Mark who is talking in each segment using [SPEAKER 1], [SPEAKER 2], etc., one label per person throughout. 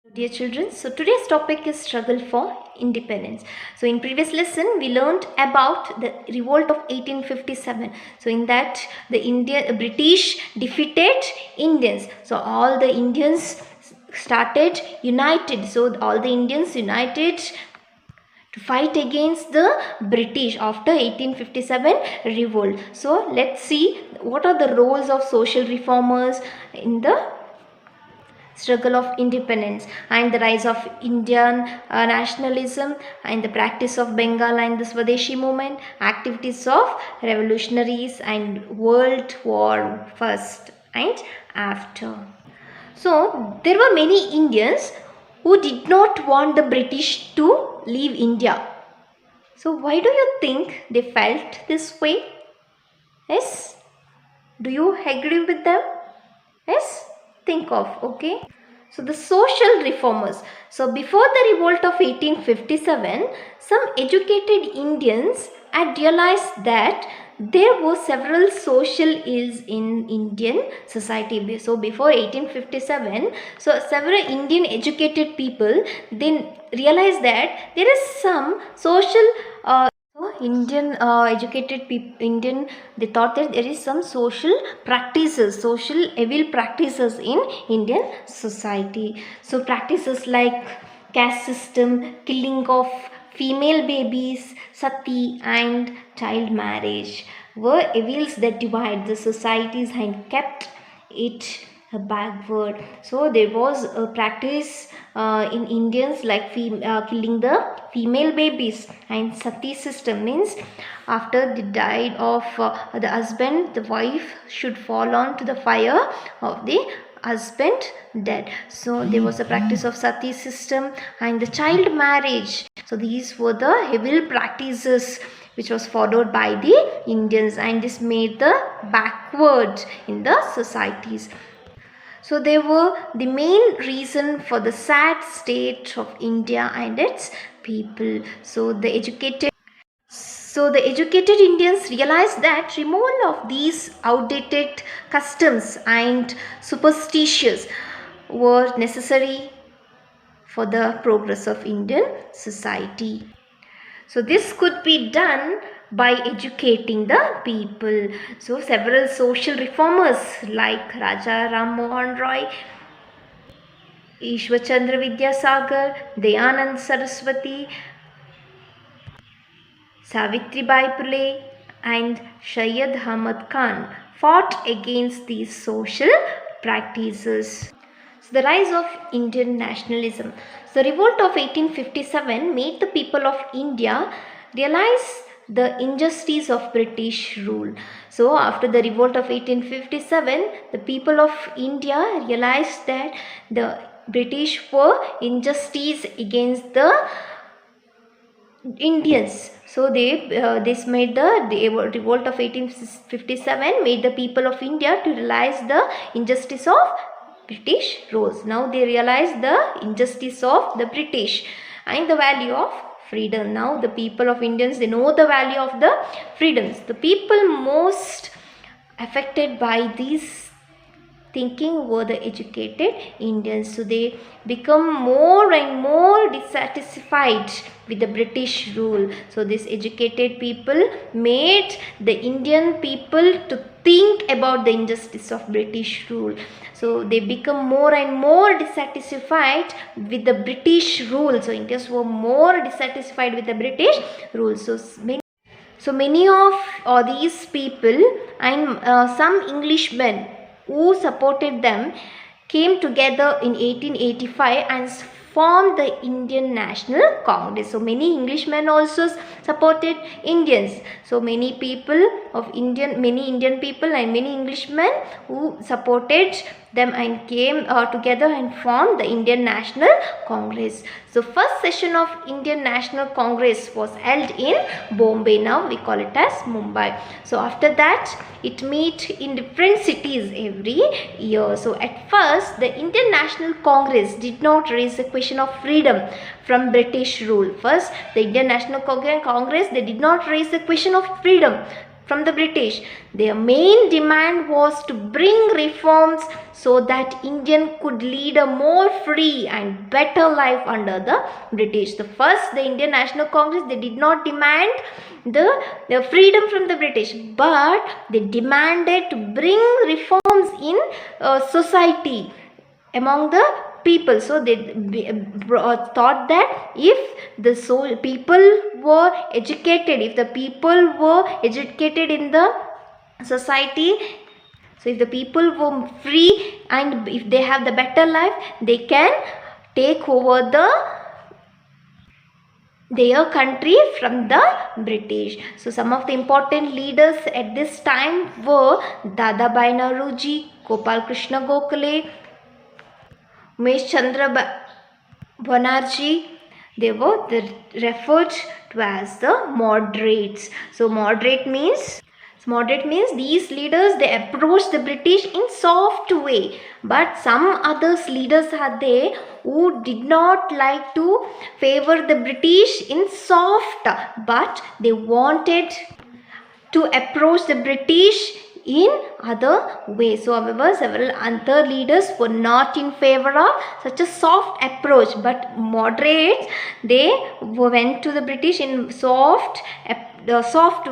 [SPEAKER 1] Dear children, so today's topic is struggle for independence. So in previous lesson we learned about the revolt of 1857. So in that the British defeated Indians. So all the Indians started united. So all the Indians united to fight against the British after 1857 revolt. So let's see what are the roles of social reformers in the struggle of independence and the rise of Indian nationalism and the practice of Bengal and the Swadeshi movement, activities of revolutionaries and World War first and after. So there were many Indians who did not want the British to leave India. So why do you think they felt this way? Yes? Do you agree with them? Yes? Think of, okay? So the social reformers. So before the revolt of 1857, some educated Indians had realized that there were several social ills in Indian society. So before 1857, so several Indian educated people then realized that there is some social Indian educated people, they thought that there is some social practices, social evil practices in Indian society. So practices like caste system, killing of female babies, sati and child marriage were evils that divide the societies and kept it backward. So there was a practice in Indians like killing the female babies, and sati system means after the died of the husband, the wife should fall on to the fire of the husband dead. So there was a practice of sati system and the child marriage. So these were the evil practices which was followed by the Indians, and this made the backward in the societies. So they were the main reason for the sad state of India and its people. So the educated Indians realized that removal of these outdated customs and superstitions were necessary for the progress of Indian society. So this could be done by educating the people. So several social reformers like Raja Ram Mohan Roy, Ishwar Chandra Vidyasagar, Dayanand Saraswati, Savitribai Phule and Syed Ahmad Khan fought against these social practices. So the rise of Indian nationalism. The revolt of 1857 made the people of India realize the injustice of British rule. So after the revolt of 1857, the people of India realized that the British were injustice against the Indians. So this made the revolt of 1857 made the people of India to realize the injustice of British rules. Now they realize the injustice of the British and the value of freedom. Now the people of Indians, they know the value of the freedoms. The people most affected by these thinking were the educated Indians. So they become more and more dissatisfied with the British rule. So these educated people made the Indian people to think about the injustice of British rule. So they become more and more dissatisfied with the British rule. So Indians were more dissatisfied with the British rule. So many of these people and some Englishmen who supported them came together in 1885 and formed the Indian National Congress. So many Englishmen also supported Indians. So many Indian people and many Englishmen who supported them and came together and formed the Indian National Congress. So first session of Indian National Congress was held in Bombay. Now we call it as Mumbai. So after that it meet in different cities every year. So at first the Indian National Congress did not raise the question of freedom from British rule. First the Indian National Congress, they did not raise the question of freedom from the British. Their main demand was to bring reforms so that Indian could lead a more free and better life under the British. The first, the Indian National Congress, they did not demand the freedom from the British, but they demanded to bring reforms in society among the people. So they thought that if the people were educated, if the people were educated in the society, so if the people were free and if they have the better life, they can take over their country from the British. So some of the important leaders at this time were Dadabhai Naoroji, Gopal Krishna Gokhale, Umesh Chandra Banerjee. They were referred to as the moderates. So moderate means these leaders, they approach the British in soft way, but some others leaders are there who did not like to favor the British in soft, but they wanted to approach the British in other ways. So however, several other leaders were not in favor of such a soft approach, but moderates, they went to the British in soft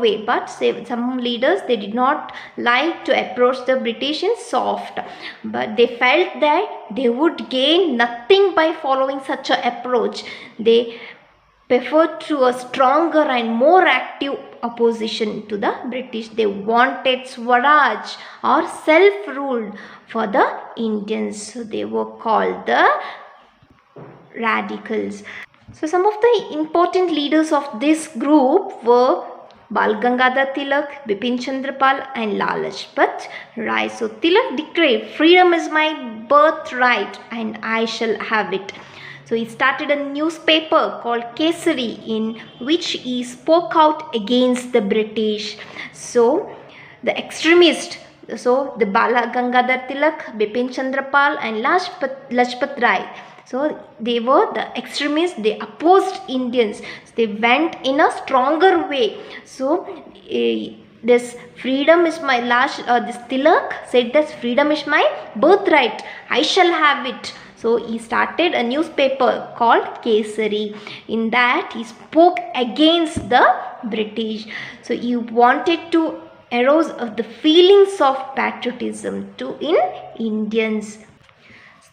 [SPEAKER 1] way, but some leaders, they did not like to approach the British in soft, but they felt that they would gain nothing by following such an approach. They preferred to a stronger and more active opposition to the British. They wanted Swaraj or self-rule for the Indians. So they were called the radicals. So some of the important leaders of this group were Bal Gangadhar Tilak, Bipin Chandra Pal and Lala Lajpat Rai. So Tilak declared, freedom is my birthright and I shall have it. So he started a newspaper called Kesari, in which he spoke out against the British. So the extremists, so the Bala Gangadhar Tilak, Bipin Chandra Pal and Lajpat Rai, so they were the extremists, they opposed Indians. So they went in a stronger way. So this freedom is my this Tilak said that freedom is my birthright, I shall have it. So he started a newspaper called Kesari. In that he spoke against the British. So he wanted to arouse the feelings of patriotism in Indians.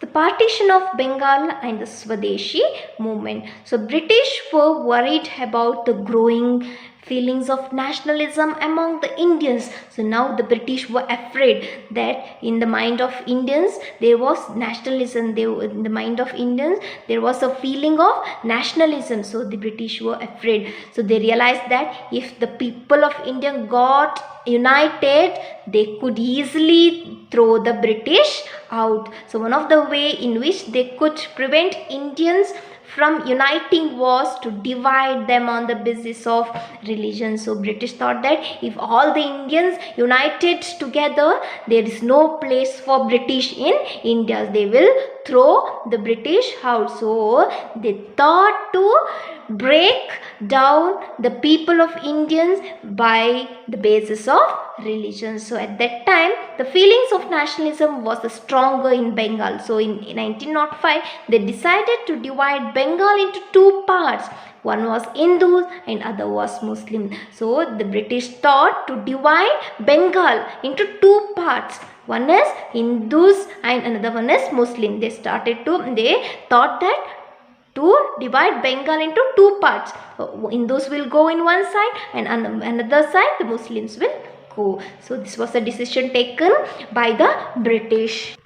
[SPEAKER 1] The partition of Bengal and the Swadeshi movement. So British were worried about the growing feelings of nationalism among the Indians. So now the British were afraid that in the mind of Indians there was nationalism. In the mind of Indians there was a feeling of nationalism. So the British were afraid. So they realized that if the people of India got united, they could easily throw the British out. So one of the way in which they could prevent Indians from uniting was to divide them on the basis of religion. So British thought that if all the Indians united together, there is no place for British in India. They will throw the British out. So they thought to break down the people of Indians by the basis of religion. So at that time the feelings of nationalism was stronger in Bengal. So in 1905 they decided to divide Bengal into two parts. One was Hindus and other was Muslim. So the British thought to divide Bengal into two parts. One is Hindus and another one is Muslim. They thought that to divide Bengal into two parts. Hindus will go in one side and on another side the Muslims will go. So this was a decision taken by the British.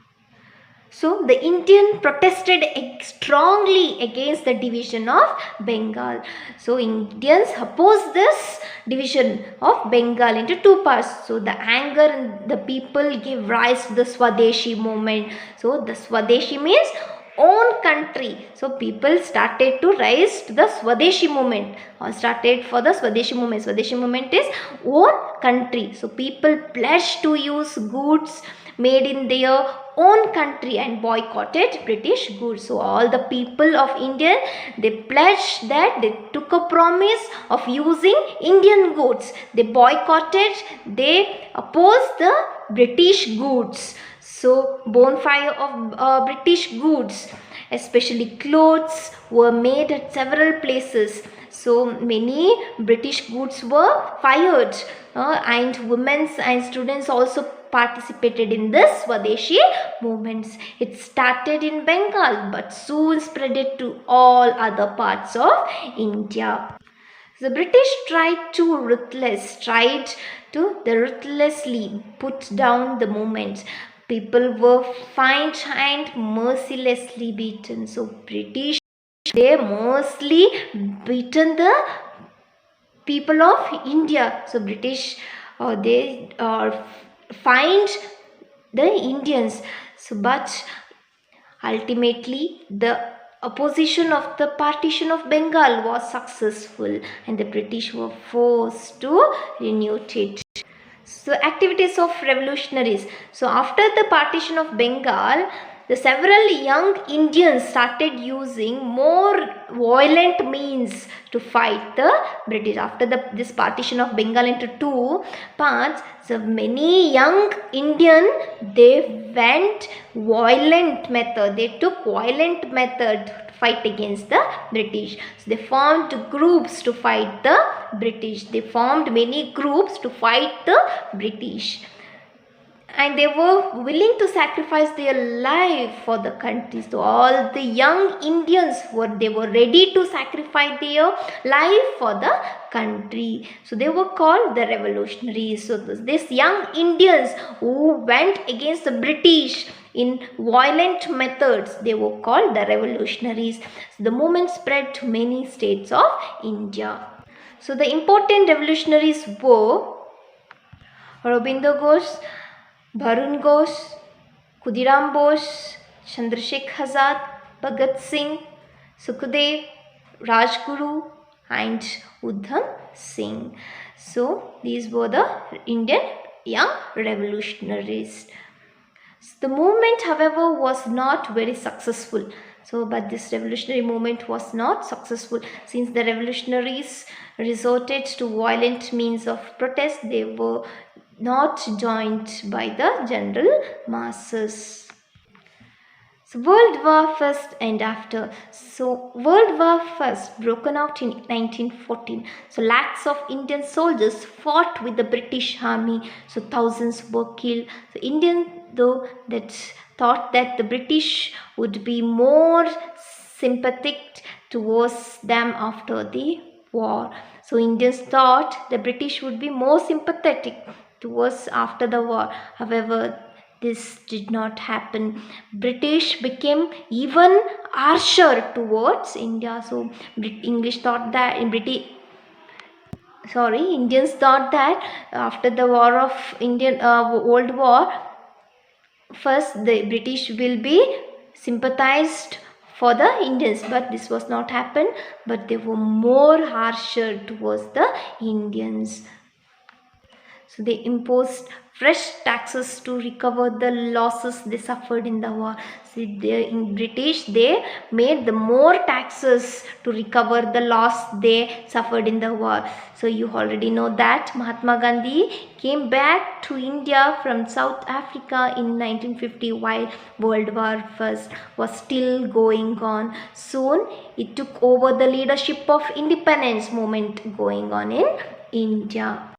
[SPEAKER 1] So the Indian protested strongly against the division of Bengal. So Indians opposed this division of Bengal into two parts. So the anger in the people gave rise to the Swadeshi movement. So the Swadeshi means own country. So people started to rise to the Swadeshi movement, or started for the Swadeshi movement. Swadeshi movement is own country. So people pledged to use goods made in their own country and boycotted British goods. So all the people of India, they pledged that they took a promise of using Indian goods. They boycotted, they opposed the British goods. So bonfire of British goods, especially clothes, were made at several places. So many British goods were fired, and women and students also participated in this Swadeshi movements. It started in Bengal but soon spread it to all other parts of India. The British tried to ruthlessly put down the movement. People were fined and mercilessly beaten. So British, they mercilessly beaten the people of India. So British, they fined the Indians. So but ultimately the opposition of the partition of Bengal was successful and the British were forced to renew it. So activities of revolutionaries. So after the partition of Bengal, the several young Indians started using more violent means to fight the British. After this partition of Bengal into two parts, so many young Indian, they went violent method. They took violent method to fight against the British. So they formed groups to fight the British. They formed many groups to fight the British. And they were willing to sacrifice their life for the country. So all the young Indians were ready to sacrifice their life for the country. So they were called the revolutionaries. So these young Indians who went against the British in violent methods, they were called the revolutionaries. So the movement spread to many states of India. So the important revolutionaries were Aurobindo Ghosh, Bharun Ghosh, Khudiram Bose, Chandrasekhar Azad, Bhagat Singh, Sukhdev, Rajguru and Udham Singh. So these were the Indian young revolutionaries. The movement, however, was not very successful. But this revolutionary movement was not successful since the revolutionaries resorted to violent means of protest. They were not joined by the general masses. So World War First and after. So World War First broken out in 1914. So lakhs of Indian soldiers fought with the British army. So thousands were killed. So Indian, though, that thought that the British would be more sympathetic towards them after the war. So Indians thought the British would be more sympathetic towards after the war. However, this did not happen. British became even harsher towards India. So Indians thought that after the war of World War, first the British will be sympathized for the Indians, but this was not happen. But they were more harsher towards the Indians. So they imposed fresh taxes to recover the losses they suffered in the war. In British, they made the more taxes to recover the loss they suffered in the war. So you already know that Mahatma Gandhi came back to India from South Africa in 1950 while World War First was still going on. Soon it took over the leadership of independence movement going on in India.